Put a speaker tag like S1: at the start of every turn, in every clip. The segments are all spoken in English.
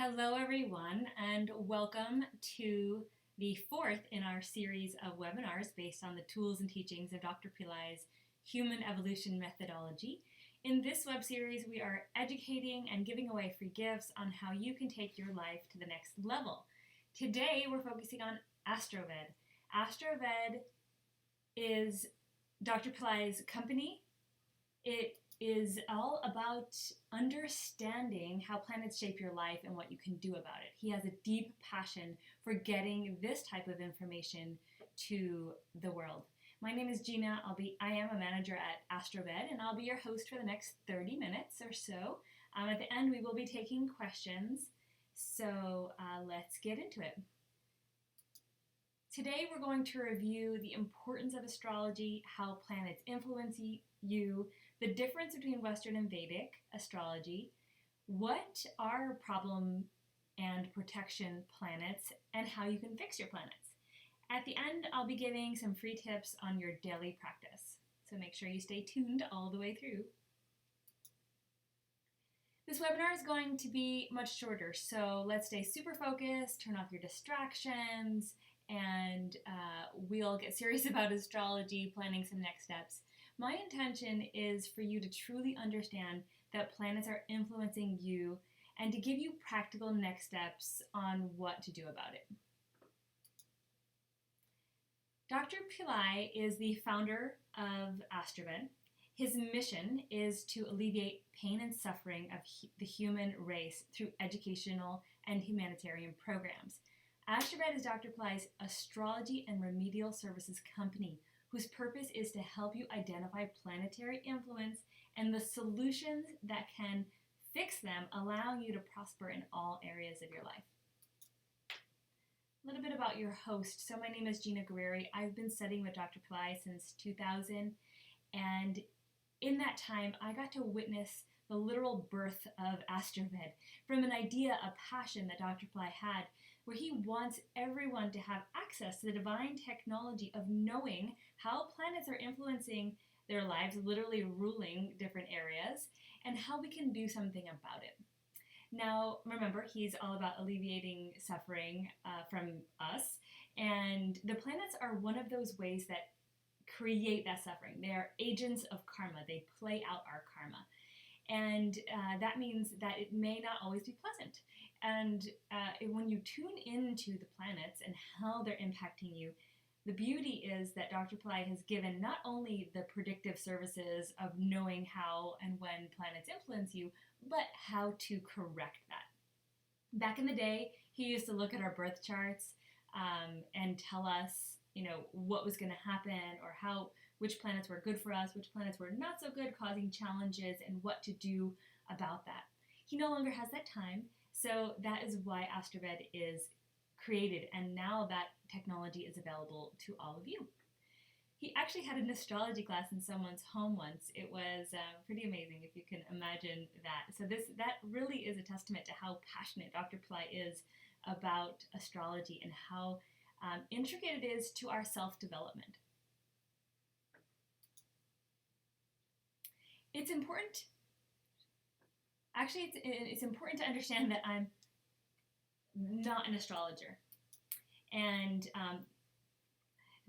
S1: Hello, everyone, and welcome to the fourth in our series of webinars based on the tools and teachings of Dr. Pillai's Human Evolution Methodology. In this web series, we are educating and giving away free gifts on how you can take your life to the next level. Today, we're focusing on Astroved. Astroved is Dr. Pillai's company. It is all about understanding how planets shape your life and what you can do about it. He has a deep passion for getting this type of information to the world. My name is Gina. I am a manager at Astroved, and I'll be your host for the next 30 minutes or so. At the end, we will be taking questions. So let's get into it. Today, we're going to review the importance of astrology, how planets influence you, the difference between Western and Vedic astrology, what are problem and protection planets, and how you can fix your planets. At the end, I'll be giving some free tips on your daily practice. So make sure you stay tuned all the way through. This webinar is going to be much shorter, so let's stay super focused, turn off your distractions, and we'll get serious about astrology, planning some next steps. My intention is for you to truly understand that planets are influencing you and to give you practical next steps on what to do about it. Dr. Pillai is the founder of Astroved. His mission is to alleviate pain and suffering of the human race through educational and humanitarian programs. Astroved is Dr. Pillai's astrology and remedial services company, whose purpose is to help you identify planetary influence and the solutions that can fix them, allowing you to prosper in all areas of your life. A little bit about your host. So my name is Gina Guerrieri. I've been studying with Dr. Pillai since 2000, and in that time, I got to witness the literal birth of Astroved from an idea, a passion that Dr. Pillai had, where he wants everyone to have access to the divine technology of knowing how planets are influencing their lives, literally ruling different areas, and how we can do something about it. Now, remember, he's all about alleviating suffering from us, and the planets are one of those ways that create that suffering. They are agents of karma. They play out our karma. And that means that it may not always be pleasant. And when you tune into the planets and how they're impacting you, the beauty is that Dr. Pillai has given not only the predictive services of knowing how and when planets influence you, but how to correct that. Back in the day, he used to look at our birth charts and tell us, what was going to happen or which planets were good for us, which planets were not so good, causing challenges, and what to do about that. He no longer has that time, so that is why Astroved is created, and now that technology is available to all of you. He actually had an astrology class in someone's home once. It was pretty amazing, if you can imagine that. So that really is a testament to how passionate Dr. Pillai is about astrology and how intricate it is to our self-development. It's important to understand that I'm not an astrologer, and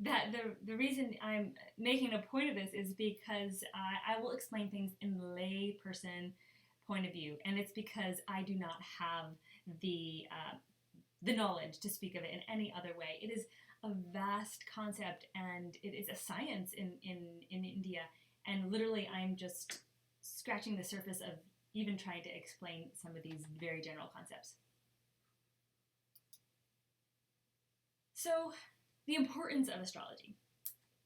S1: that the reason I'm making a point of this is because I will explain things in layperson point of view, and it's because I do not have the knowledge to speak of it in any other way. It is a vast concept, and it is a science in India, and literally I'm just scratching the surface of even trying to explain some of these very general concepts. So, the importance of astrology.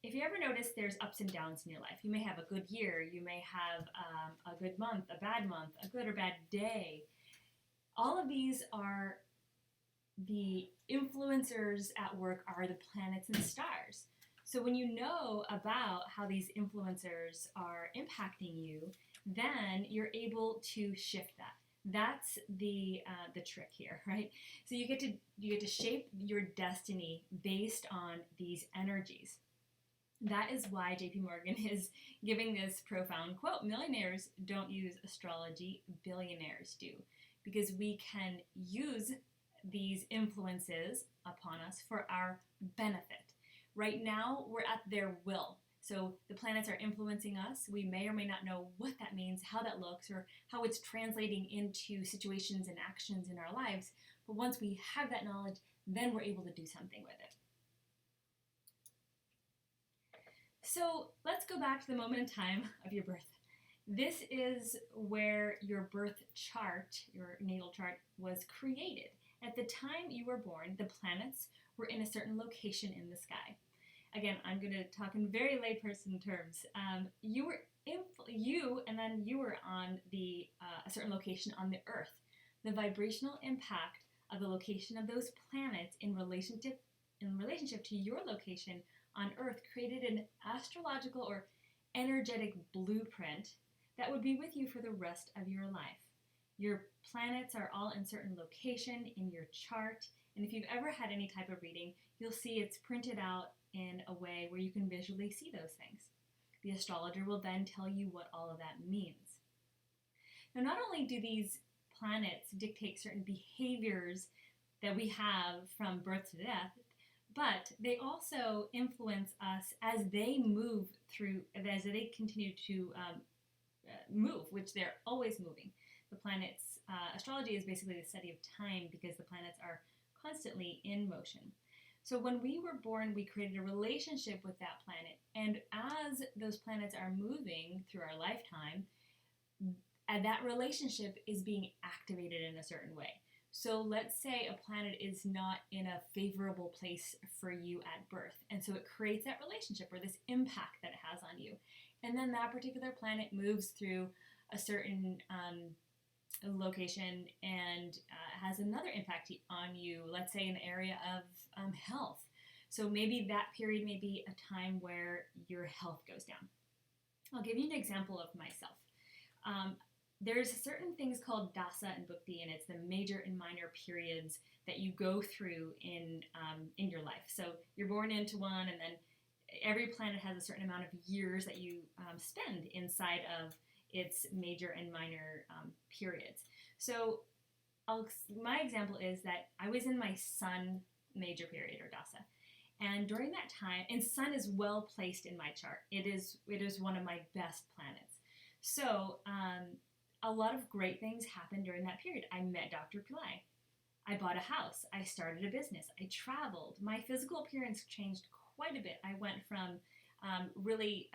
S1: If you ever notice, there's ups and downs in your life. You may have a good year, you may have a good month, a bad month, a good or bad day. All of these are the influencers at work are the planets and stars. So when you know about how these influencers are impacting you, then you're able to shift that. That's the trick here, right? So you get to shape your destiny based on these energies. That is why JP Morgan is giving this profound quote: millionaires don't use astrology, billionaires do. because we can use these influences upon us for our benefit. Right now, we're at their will. So the planets are influencing us. We may or may not know what that means, how that looks, or how it's translating into situations and actions in our lives. But once we have that knowledge, then we're able to do something with it. So let's go back to the moment in time of your birth. This is where your birth chart, your natal chart, was created. At the time you were born, the planets were in a certain location in the sky. Again, I'm going to talk in very layperson terms. You were on a certain location on the Earth. The vibrational impact of the location of those planets in relationship to your location on Earth created an astrological or energetic blueprint that would be with you for the rest of your life. Your planets are all in certain location in your chart, and if you've ever had any type of reading, you'll see it's printed out in a way where you can visually see those things. The astrologer will then tell you what all of that means. Now, not only do these planets dictate certain behaviors that we have from birth to death, but they also influence us as they move through, as they continue to move, which they're always moving. The planets, astrology is basically the study of time because the planets are constantly in motion. So when we were born, we created a relationship with that planet, and as those planets are moving through our lifetime, that relationship is being activated in a certain way. So let's say a planet is not in a favorable place for you at birth, and so it creates that relationship or this impact that it has on you. And then that particular planet moves through a certain location and has another impact on you, let's say in the area of health. So maybe that period may be a time where your health goes down. I'll give you an example of myself. There's certain things called dasa and bhukti, and it's the major and minor periods that you go through in your life. So you're born into one, and then every planet has a certain amount of years that you spend inside of its major and minor periods. So my example is that I was in my sun major period, or dasa. And during that time, and sun is well placed in my chart. It is one of my best planets. So a lot of great things happened during that period. I met Dr. Pillai. I bought a house. I started a business. I traveled. My physical appearance changed quite a bit. I went from really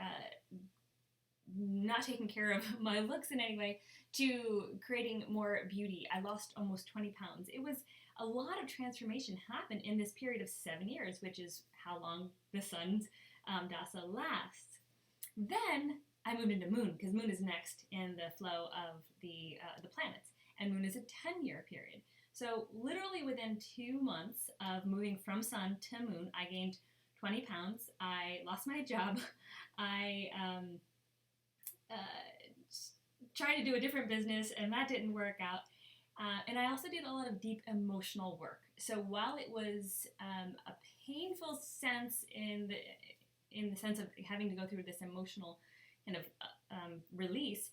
S1: not taking care of my looks in any way to creating more beauty. I lost almost 20 pounds. It was a lot of transformation happened in this period of 7 years, which is how long the sun's dasa lasts. Then I moved into moon, because moon is next in the flow of the planets, and moon is a 10-year period. So literally within 2 months of moving from sun to moon, I gained 20 pounds. I lost my job. I tried to do a different business, and that didn't work out. And I also did a lot of deep emotional work. So while it was a painful sense in the sense of having to go through this emotional kind of release,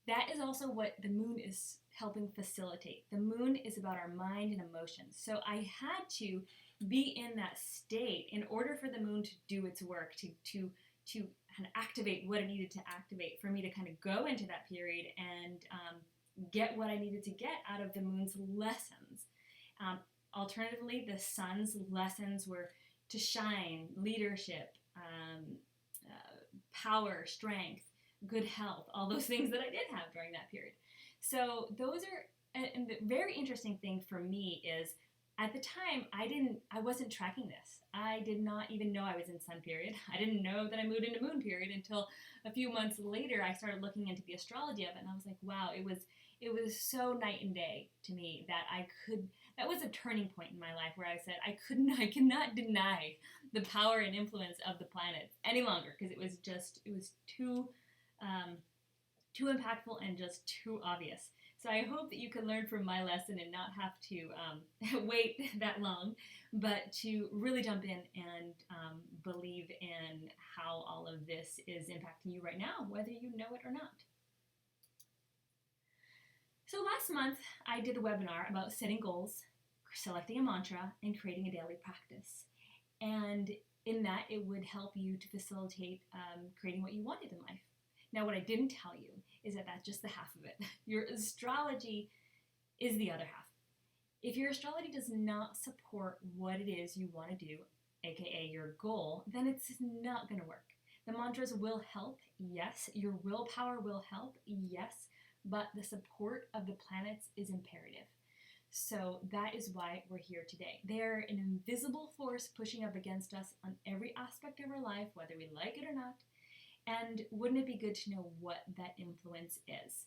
S1: that is also what the moon is helping facilitate. The moon is about our mind and emotions. So I had to be in that state in order for the moon to do its work, to kind of activate what it needed to activate, for me to kind of go into that period and get what I needed to get out of the moon's lessons. Alternatively, the sun's lessons were to shine, leadership, power, strength, good health, all those things that I did have during that period. So those are, and the very interesting thing for me is, at the time, I wasn't tracking this. I did not even know I was in sun period. I didn't know that I moved into moon period until a few months later. I started looking into the astrology of it, and I was like, wow, it was so night and day to me that that was a turning point in my life where I said I cannot deny the power and influence of the planets any longer, because it was too impactful and just too obvious. So I hope that you can learn from my lesson and not have to wait that long, but to really jump in and believe in how all of this is impacting you right now, whether you know it or not. So last month, I did a webinar about setting goals, selecting a mantra, and creating a daily practice. And in that, it would help you to facilitate creating what you wanted in life. Now, what I didn't tell you is that that's just the half of it. Your astrology is the other half. If your astrology does not support what it is you want to do, aka your goal, then it's not going to work. The mantras will help, yes. Your willpower will help, yes. But the support of the planets is imperative. So that is why we're here today. They're an invisible force pushing up against us on every aspect of our life, whether we like it or not. And wouldn't it be good to know what that influence is?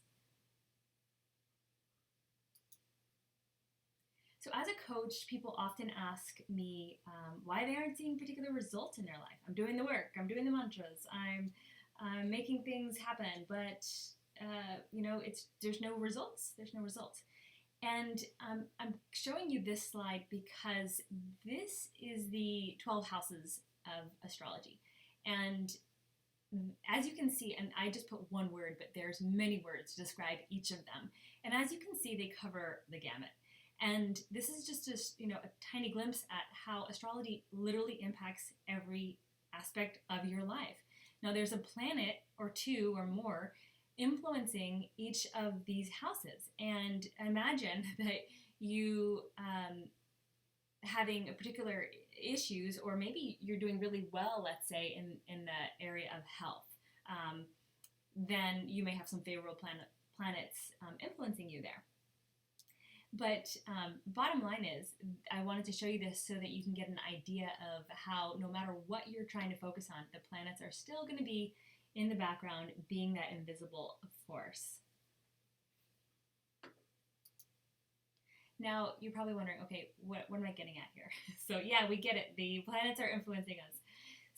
S1: So as a coach, people often ask me why they aren't seeing particular results in their life. I'm doing the work, I'm doing the mantras, I'm making things happen, but there's no results. There's no results. And I'm showing you this slide because this is the 12 houses of astrology. And as you can see, and I just put one word, but there's many words to describe each of them. And as you can see, they cover the gamut. And this is just a tiny glimpse at how astrology literally impacts every aspect of your life. Now, there's a planet or two or more influencing each of these houses. And imagine that you having a particular issues, or maybe you're doing really well, let's say, in the area of health. Then you may have some favorable planets influencing you there. But bottom line is, I wanted to show you this so that you can get an idea of how no matter what you're trying to focus on, the planets are still going to be in the background being that invisible force. Now, you're probably wondering, okay, what am I getting at here? So yeah, we get it. The planets are influencing us.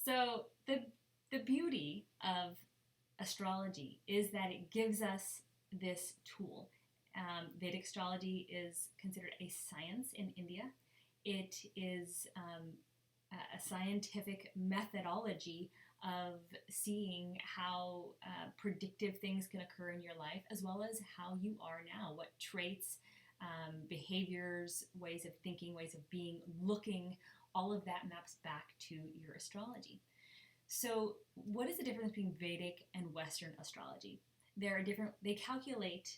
S1: So the beauty of astrology is that it gives us this tool. Vedic astrology is considered a science in India. It is a scientific methodology of seeing how predictive things can occur in your life, as well as how you are now, what traits, behaviors, ways of thinking, ways of being, looking, all of that maps back to your astrology. So what is the difference between Vedic and Western astrology? They calculate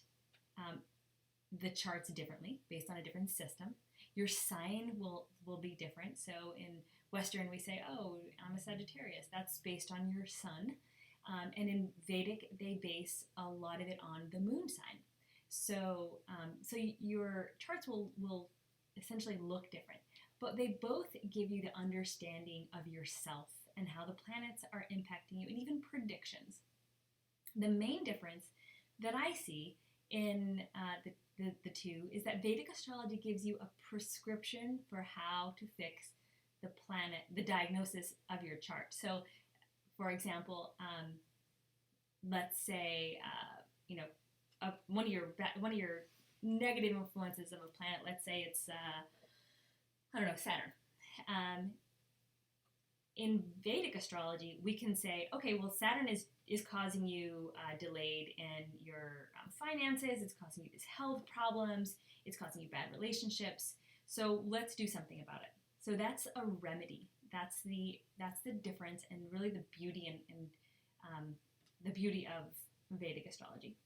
S1: the charts differently based on a different system. Your sign will be different. So in Western, we say, oh, I'm a Sagittarius. That's based on your sun. And in Vedic, they base a lot of it on the moon sign. So your charts will essentially look different. But they both give you the understanding of yourself and how the planets are impacting you, and even predictions. The main difference that I see in the two is that Vedic astrology gives you a prescription for how to fix the diagnosis of your chart. So, for example, let's say one of your negative influences of a planet. Let's say it's Saturn. In Vedic astrology, we can say, okay, well, Saturn is causing you delayed in your finances. It's causing you these health problems. It's causing you bad relationships. So let's do something about it. So that's a remedy. That's the difference, and really the beauty and the beauty of Vedic astrology.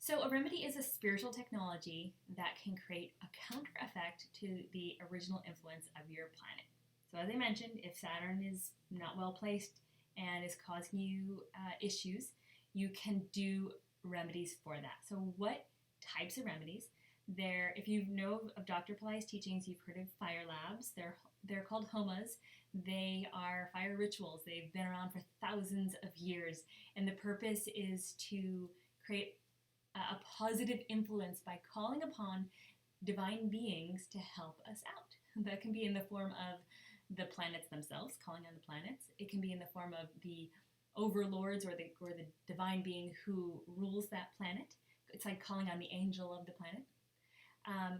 S1: So a remedy is a spiritual technology that can create a counter effect to the original influence of your planet. So as I mentioned, if Saturn is not well placed and is causing you issues, you can do remedies for that. So what types of remedies? If you know of Dr. Pillai's teachings, you've heard of fire labs. They're called homas. They are fire rituals. They've been around for thousands of years, and the purpose is to create a positive influence by calling upon divine beings to help us out. That can be in the form of the planets themselves, calling on the planets. It can be in the form of the overlords or the divine being who rules that planet. It's like calling on the angel of the planet.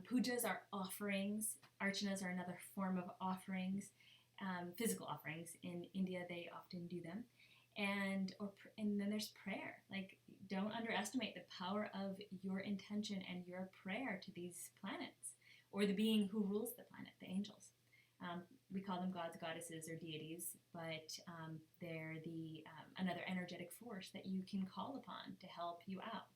S1: Pujas are offerings. Archanas are another form of offerings. Physical offerings. In India, they often do them. And then there's prayer. Like don't underestimate the power of your intention and your prayer to these planets, or the being who rules the planet, the angels. We call them gods, goddesses, or deities, but they're the another energetic force that you can call upon to help you out.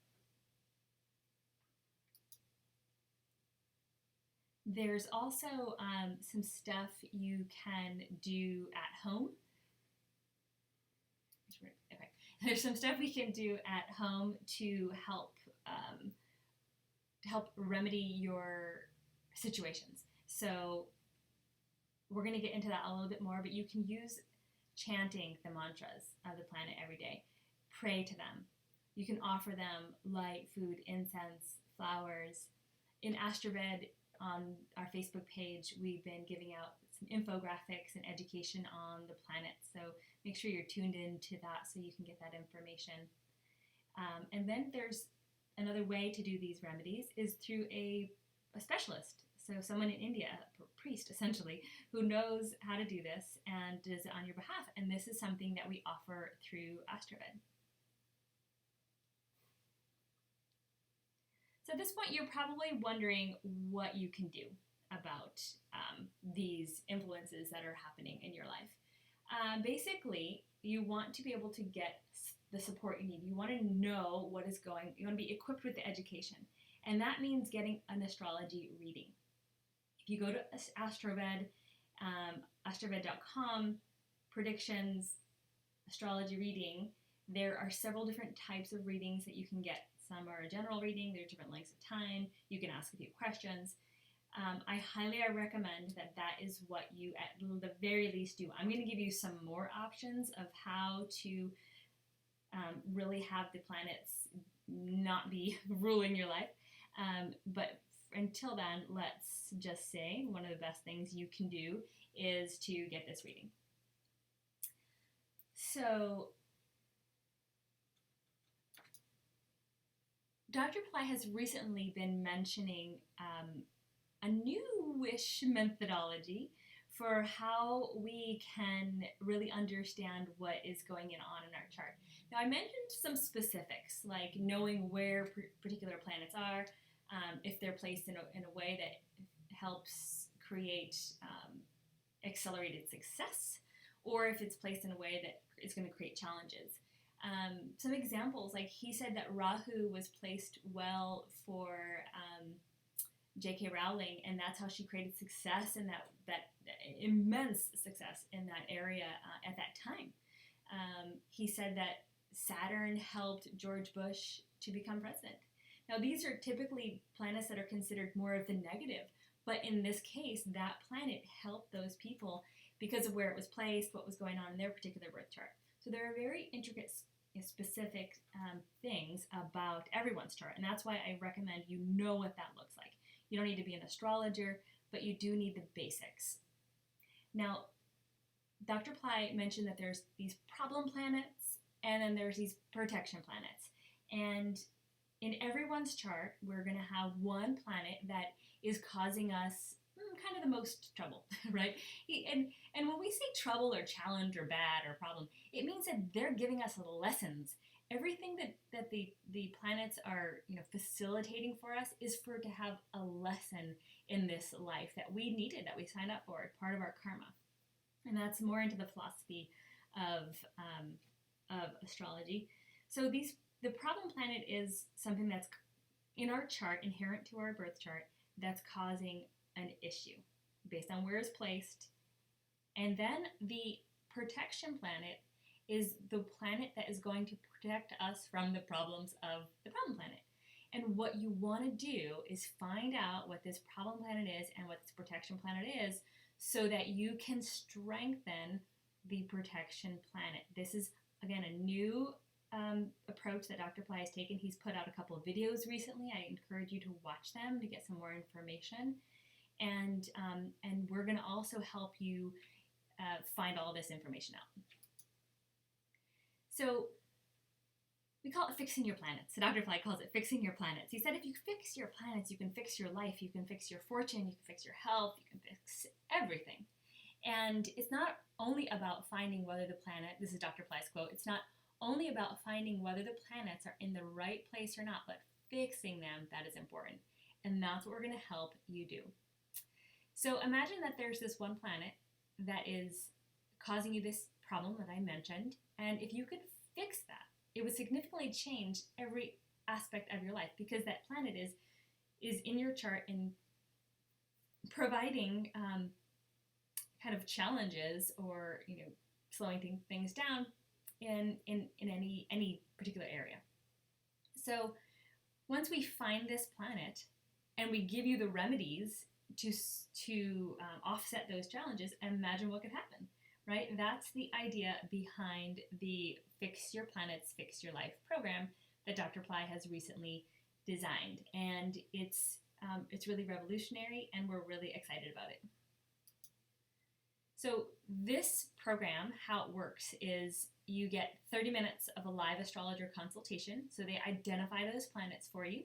S1: There's also some stuff you can do at home. Okay. There's some stuff we can do at home to help remedy your situations. So we're going to get into that a little bit more, but you can use chanting the mantras of the planet every day. Pray to them. You can offer them light, food, incense, flowers. In Astroved, on our Facebook page, we've been giving out some infographics and education on the planet. So make sure you're tuned in to that so you can get that information. And then there's another way to do these remedies is through a specialist. So someone in India, a priest essentially, who knows how to do this and does it on your behalf. And this is something that we offer through Astroved. So at this point, you're probably wondering what you can do about these influences that are happening in your life. Basically, you want to be able to get the support you need. You want to know what is going, you want to be equipped with the education. And that means getting an astrology reading. If you go to Astroved, astroved.com, predictions, astrology reading, there are several different types of readings that you can get. Some are a general reading, there are different lengths of time, you can ask a few questions. I highly recommend that is what you at the very least do. I'm going to give you some more options of how to really have the planets not be ruling your life. But until then, let's just say one of the best things you can do is to get this reading. So Dr. Pillai has recently been mentioning a newish methodology for how we can really understand what is going on in our chart. Now, I mentioned some specifics, like knowing where particular planets are, if they're placed in a way that helps create accelerated success, or if it's placed in a way that is going to create challenges. Some examples, like he said that Rahu was placed well for J.K. Rowling, and that's how she created success in that immense success in that area at that time. He said that Saturn helped George Bush to become president. Now, these are typically planets that are considered more of the negative, but in this case, that planet helped those people because of where it was placed, what was going on in their particular birth chart. So there are very intricate, specific things about everyone's chart, and that's why I recommend you know what that looks like. You don't need to be an astrologer, but you do need the basics. Now, Dr. Pillai mentioned that there's these problem planets, and then there's these protection planets. And in everyone's chart, we're going to have one planet that is causing us kind of the most trouble, right? And when we say trouble or challenge or bad or problem, it means that they're giving us lessons. Everything that the planets are facilitating for us is for to have a lesson in this life that we needed, that we signed up for, part of our karma. And that's more into the philosophy of astrology. So the problem planet is something that's in our chart, inherent to our birth chart, that's causing an issue based on where it's placed. And then the protection planet is the planet that is going to protect us from the problems of the problem planet. And what you want to do is find out what this problem planet is and what this protection planet is so that you can strengthen the protection planet. This is, again, a new approach that Dr. Pillai has taken. He's put out a couple of videos recently. I encourage you to watch them to get some more information. And we're going to also help you find all this information out. So we call it fixing your planets. So Dr. Pillai calls it fixing your planets. He said if you fix your planets, you can fix your life, you can fix your fortune, you can fix your health, you can fix everything. And it's not only about finding whether the planet, this is Dr. Pillai's quote, it's not only about finding whether the planets are in the right place or not, but fixing them, that is important. And that's what we're going to help you do. So imagine that there's this one planet that is causing you this problem that I mentioned, and if you could fix that, it would significantly change every aspect of your life, because that planet is in your chart and providing kind of challenges, or slowing things down in any particular area. So once we find this planet and we give you the remedies to offset those challenges, imagine what could happen, right? That's the idea behind the Fix Your Planets, Fix Your Life program that Dr. Pillai has recently designed, and it's really revolutionary, and we're really excited about it. So this program, how it works is you get 30 minutes of a live astrologer consultation. So they identify those planets for you.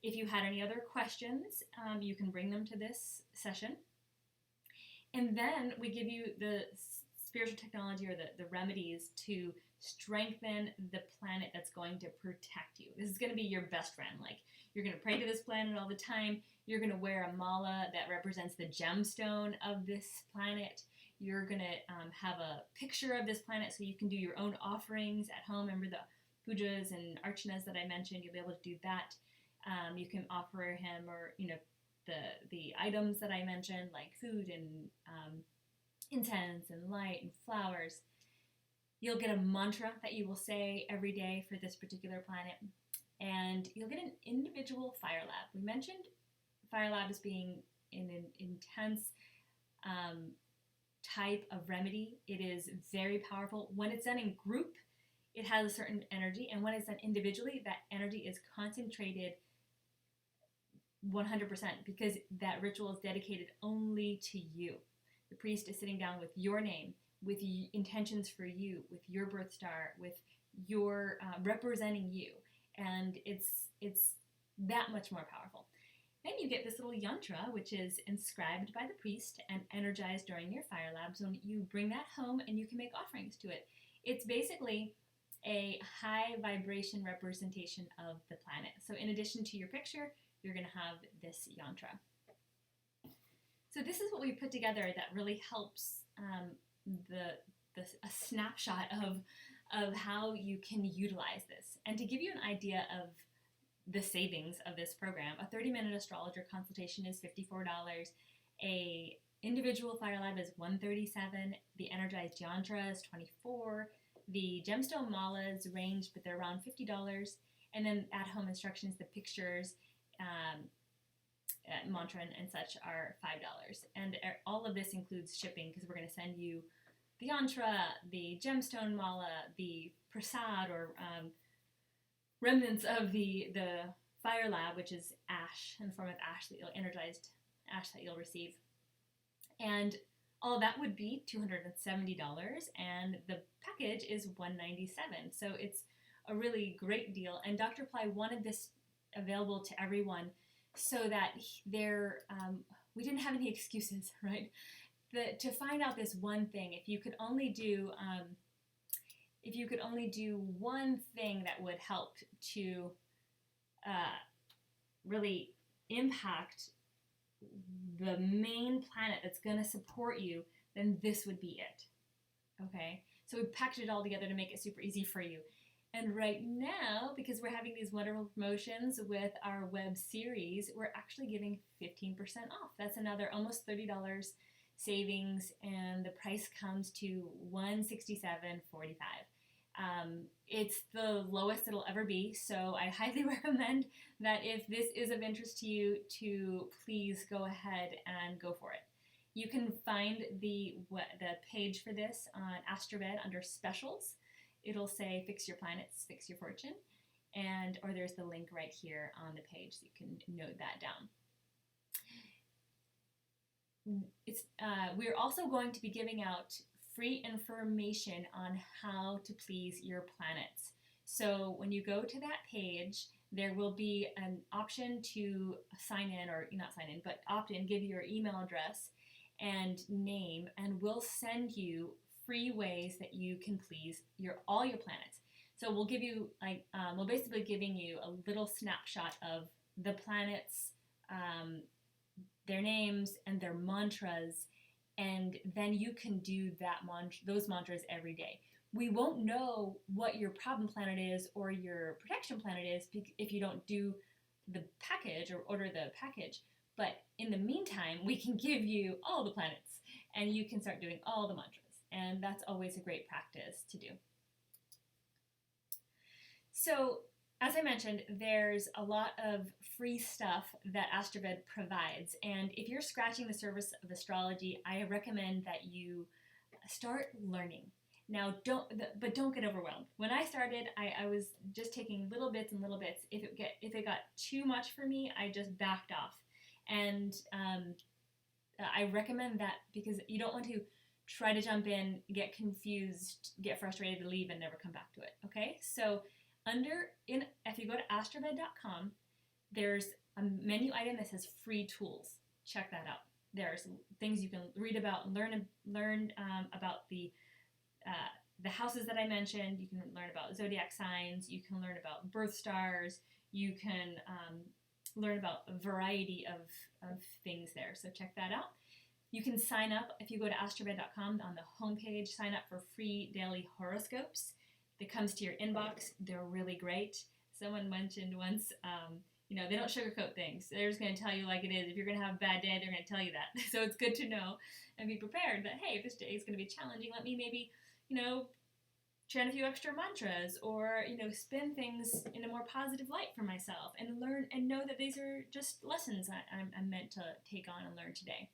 S1: If you had any other questions, you can bring them to this session. And then we give you the spiritual technology, or the remedies to strengthen the planet that's going to protect you. This is going to be your best friend. Like, you're going to pray to this planet all the time. You're going to wear a mala that represents the gemstone of this planet. You're going to have a picture of this planet so you can do your own offerings at home. Remember the pujas and archanas that I mentioned? You'll be able to do that. You can offer him, or the items that I mentioned, like food and incense and light and flowers. You'll get a mantra that you will say every day for this particular planet, and you'll get an individual fire lab. We mentioned fire lab as being an intense type of remedy. It is very powerful. When it's done in group, it has a certain energy, and when it's done individually, that energy is concentrated 100%, because that ritual is dedicated only to you. The priest is sitting down with your name, with intentions for you, with your birth star, with your representing you, and it's that much more powerful. Then you get this little yantra, which is inscribed by the priest and energized during your fire lab. So you bring that home and you can make offerings to it. It's basically a high vibration representation of the planet. So in addition to your picture, you're going to have this yantra. So this is what we put together that really helps a snapshot of how you can utilize this. And to give you an idea of the savings of this program, a 30-minute astrologer consultation is $54. A individual fire lab is $137. The energized yantra is $24. The gemstone malas range, but they're around $50. And then at-home instructions, the pictures, mantra and such are $5. And all of this includes shipping, because we're going to send you the yantra, the gemstone mala, the prasad, or remnants of the fire lab, which is ash, in the form of ash, that you'll energized ash that you'll receive. And all that would be $270, and the package is $197. So it's a really great deal. And Dr. Pillai wanted this available to everyone so that we didn't have any excuses, right? To find out this one thing, if you could only do one thing that would help to really impact the main planet that's going to support you, then this would be it. Okay? So we packaged it all together to make it super easy for you. And right now, because we're having these wonderful promotions with our web series, we're actually giving 15% off. That's another almost $30 savings, and the price comes to $167.45. It's the lowest it'll ever be, so I highly recommend that if this is of interest to you, to please go ahead and go for it. You can find the page for this on Astroved under specials. It'll say Fix Your Planets, Fix Your Fortune, or there's the link right here on the page, so you can note that down. We're also going to be giving out free information on how to please your planets. So when you go to that page, there will be an option to sign in, or not sign in, but opt in, give your email address and name, and we'll send you free ways that you can please all your planets. So we'll give you we'll basically giving you a little snapshot of the planets, their names and their mantras, and then you can do those mantras every day. We won't know what your problem planet is or your protection planet is if you don't do the package or order the package. But in the meantime, we can give you all the planets and you can start doing all the mantras. And that's always a great practice to do. So, as I mentioned, there's a lot of free stuff that Astroved provides. And if you're scratching the surface of astrology, I recommend that you start learning. Now, don't get overwhelmed. When I started, I was just taking little bits and little bits. If it got too much for me, I just backed off. And I recommend that because you don't want to try to jump in, get confused, get frustrated, leave, and never come back to it. Okay? So if you go to astroved.com, there's a menu item that says free tools. Check that out. There's things you can read about, learn about the houses that I mentioned. You can learn about zodiac signs. You can learn about birth stars. You can learn about a variety of things there. So check that out. You can sign up if you go to astroved.com on the homepage. Sign up for free daily horoscopes. That comes to your inbox. They're really great. Someone mentioned once, they don't sugarcoat things. They're just going to tell you like it is. If you're going to have a bad day, they're going to tell you that. So it's good to know and be prepared that, hey, this day is going to be challenging. Let me maybe, chant a few extra mantras or, spin things in a more positive light for myself and learn and know that these are just lessons I'm meant to take on and learn today.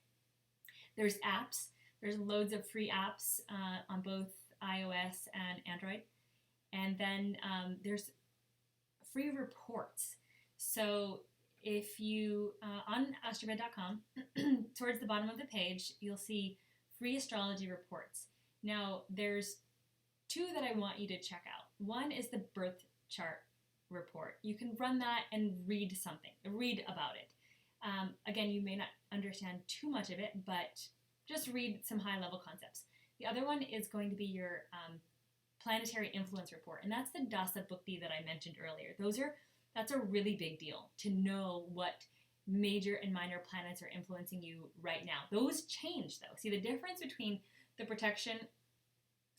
S1: There's apps. There's loads of free apps on both iOS and Android. And then there's free reports. So if you, on astroved.com, towards the bottom of the page, you'll see free astrology reports. Now, there's two that I want you to check out. One is the birth chart report. You can run that and read about it. Again, you may not understand too much of it, but just read some high-level concepts. The other one is going to be your Planetary influence report, and that's the Dasa Bukti that I mentioned earlier. That's a really big deal to know what major and minor planets are influencing you right now. Those change though. See, the difference between the protection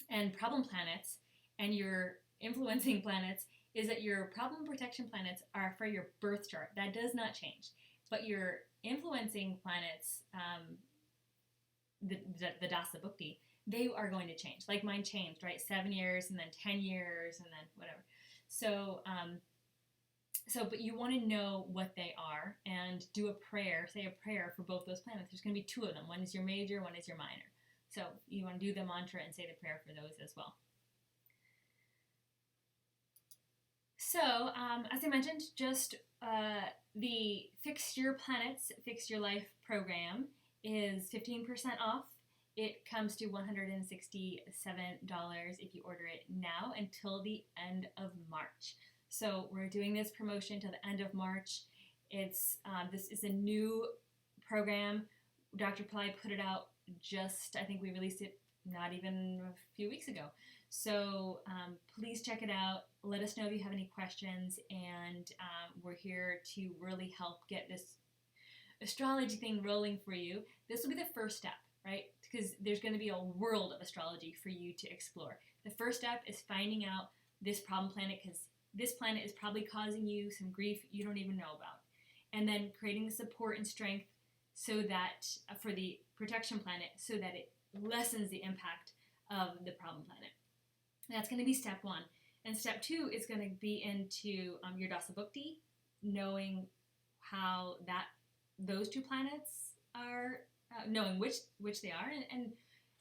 S1: and problem planets and your influencing planets is that your problem protection planets are for your birth chart. That does not change. But your influencing planets, the Dasa Bukti, they are going to change. Like mine changed, right? 7 years and then 10 years and then whatever. So, but you want to know what they are and do a prayer, say a prayer for both those planets. There's going to be two of them. One is your major, one is your minor. So you want to do the mantra and say the prayer for those as well. So, as I mentioned, just the Fix Your Planets, Fix Your Life program is 15% off. It comes to $167 if you order it now until the end of March. So we're doing this promotion till the end of March. This is a new program. Dr. Pillai put it out I think we released it not even a few weeks ago. So please check it out. Let us know if you have any questions, and we're here to really help get this astrology thing rolling for you. This will be the first step, right? Because there's going to be a world of astrology for you to explore. The first step is finding out this problem planet, because this planet is probably causing you some grief you don't even know about. And then creating the support and strength so that for the protection planet, so that it lessens the impact of the problem planet. That's going to be step one. And step two is going to be into your Dasa Bukti, knowing how those two planets are, knowing which they are,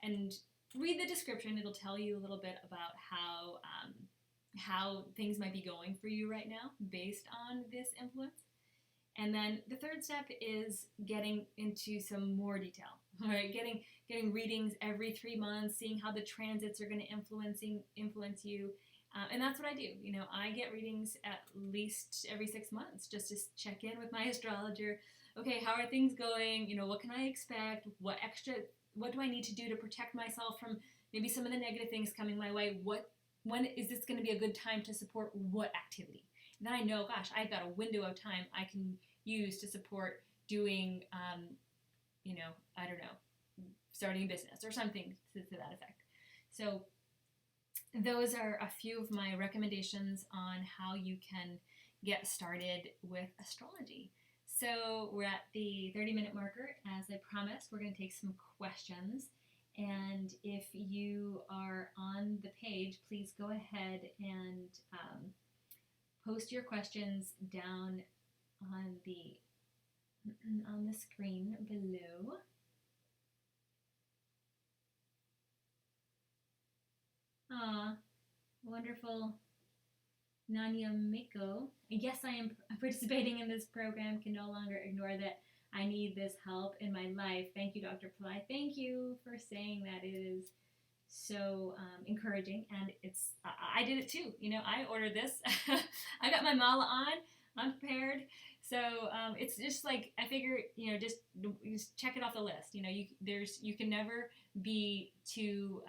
S1: and read the description. It'll tell you a little bit about how things might be going for you right now based on this influence. And then the third step is getting into some more detail, right? Getting readings every 3 months, seeing how the transits are going to influence you. And that's what I do. I get readings at least every 6 months just to check in with my astrologer. Okay, how are things going? What can I expect? What do I need to do to protect myself from maybe some of the negative things coming my way? What when is this going to be a good time to support what activity? And then I know, gosh, I've got a window of time I can use to support doing, I don't know, starting a business or something to that effect. So those are a few of my recommendations on how you can get started with astrology. So we're at the 30-minute marker. As I promised, we're going to take some questions. And if you are on the page, please go ahead and post your questions down on the screen below. Wonderful. Nanya Miko. Yes, I am participating in this program. Can no longer ignore that I need this help in my life. Thank you, Dr. Pillai. Thank you for saying that. It is so encouraging, and I did it too. I ordered this. I got my mala on. I'm prepared. So it's just like I figure, just check it off the list. You can never be too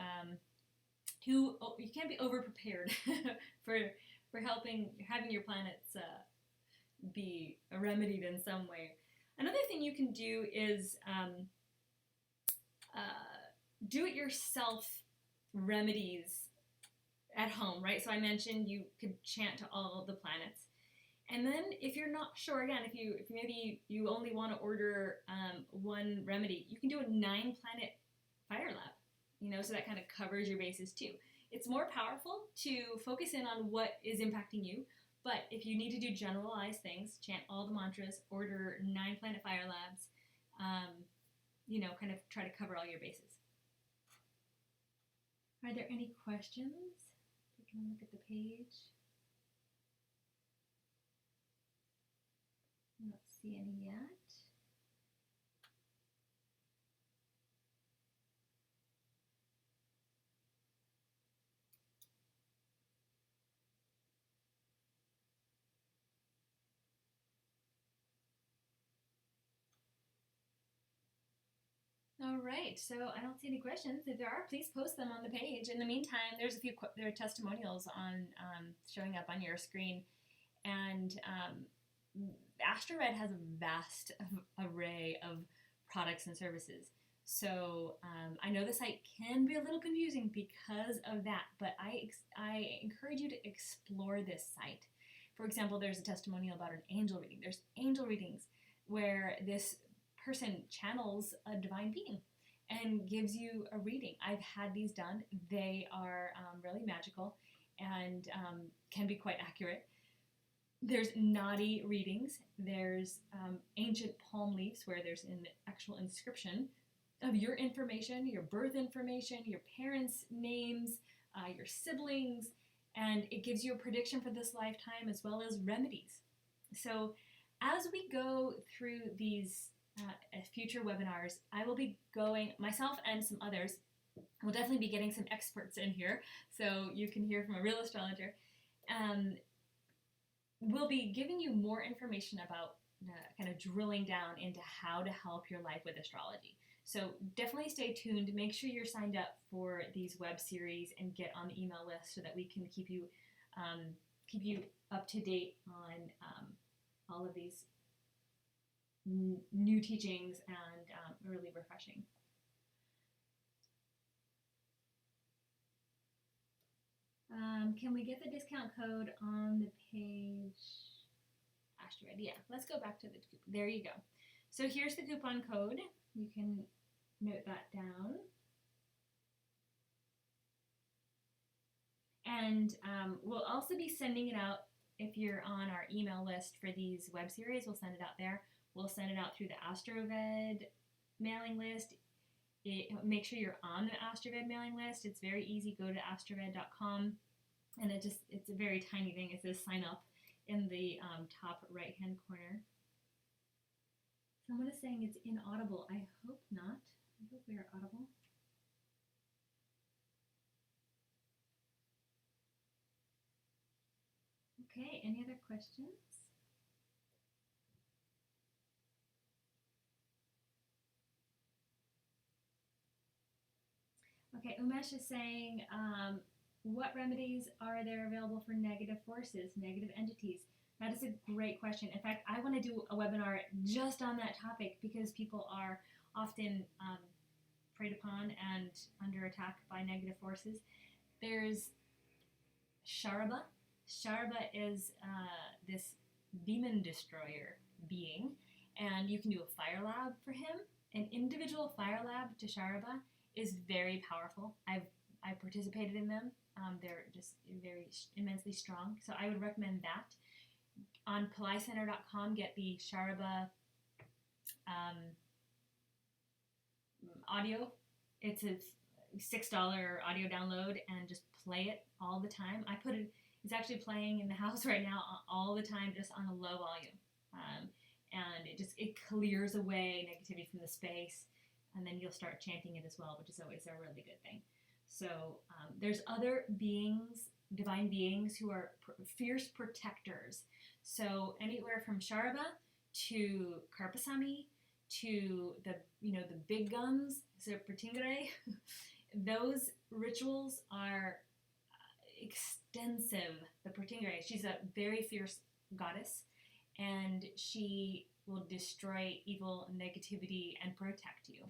S1: you can't be over prepared for having your planets be remedied in some way. Another thing you can do is do-it-yourself remedies at home, right? So I mentioned you could chant to all of the planets. And then if you're not sure, again, if maybe you only want to order one remedy, you can do a 9-planet fire lab, so that kind of covers your bases too. It's more powerful to focus in on what is impacting you, but if you need to do generalized things, chant all the mantras, order 9-planet fire labs, kind of try to cover all your bases. Are there any questions? Taking a look at the page. I don't see any yet. All right, so I don't see any questions. If there are, please post them on the page. In the meantime, there are testimonials on showing up on your screen, and Astroved has a vast array of products and services. So I know the site can be a little confusing because of that, but I encourage you to explore this site. For example, there's a testimonial about an angel reading. There's angel readings where this person channels a divine being and gives you a reading. I've had these done. They are really magical and can be quite accurate. There's naughty readings. There's ancient palm leaves where there's an actual inscription of your information, your birth information, your parents' names, your siblings, and it gives you a prediction for this lifetime as well as remedies. So as we go through these future webinars, I will be going, myself and some others, we'll definitely be getting some experts in here so you can hear from a real astrologer. We'll be giving you more information about kind of drilling down into how to help your life with astrology. So definitely stay tuned. Make sure you're signed up for these web series and get on the email list so that we can keep you up to date on all of these new teachings and really refreshing. Can we get the discount code on the page? Astroved, yeah. Let's go back to the, there you go. So here's the coupon code. You can note that down. And we'll also be sending it out if you're on our email list for these web series. We'll send it out there. We'll send it out through the Astroved mailing list. Make sure you're on the Astroved mailing list. It's very easy. Go to astroved.com, and it's a very tiny thing. It says sign up in the top right hand corner. Someone is saying it's inaudible. I hope not. I hope we are audible. Okay, any other questions? Okay, Umesh is saying what remedies are there available for negative forces, negative entities? That is a great question. In fact, I want to do a webinar just on that topic because people are often preyed upon and under attack by negative forces. There's Sharaba. Sharaba is this demon destroyer being, and you can do a fire lab for him. An individual fire lab to Sharaba is very powerful. I participated in them. They're just very immensely strong. So I would recommend that. On PillaiCenter.com, get the Sharaba audio. It's a $6 audio download, and just play it all the time. I put it. It's actually playing in the house right now all the time, just on a low volume, and it clears away negativity from the space, and then you'll start chanting it as well, which is always a really good thing. So there's other beings, divine beings, who are fierce protectors. So anywhere from Sharaba to Karpasamy to the big guns, so Pratingare, those rituals are extensive. The Pratingare, she's a very fierce goddess, and she will destroy evil, negativity, and protect you.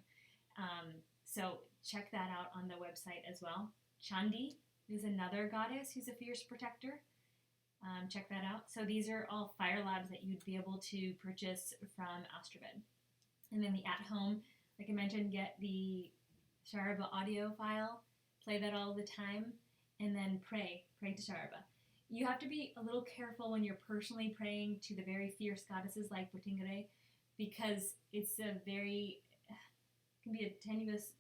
S1: So check that out on the website as well. Chandi is another goddess who's a fierce protector. Check that out. So these are all fire labs that you'd be able to purchase from Astroved. And then the at-home, like I mentioned, get the Sharaba audio file, play that all the time, and then pray to Sharaba. You have to be a little careful when you're personally praying to the very fierce goddesses like Botingare, because it's can be a tenuous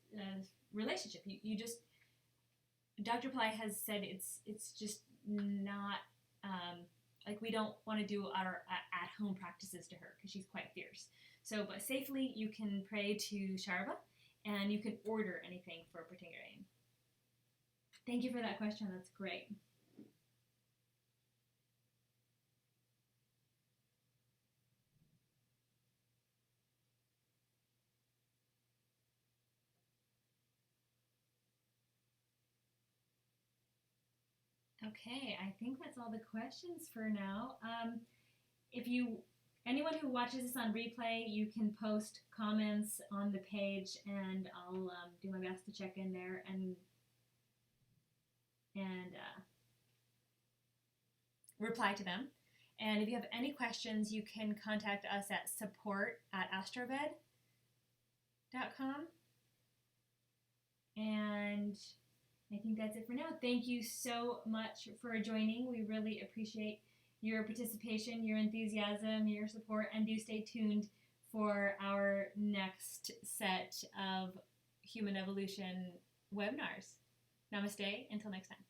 S1: relationship. You just, Dr. Pillai has said it's just not, like, we don't want to do our at-home practices to her because she's quite fierce. So, but safely you can pray to Sharaba, and you can order anything for Pratingare. Thank you for that question. That's great. Okay, I think that's all the questions for now. Anyone who watches this on replay, you can post comments on the page, and I'll do my best to check in there and reply to them. And if you have any questions, you can contact us at support@astroved.com. And I think that's it for now. Thank you so much for joining. We really appreciate your participation, your enthusiasm, your support, and do stay tuned for our next set of human evolution webinars. Namaste, until next time.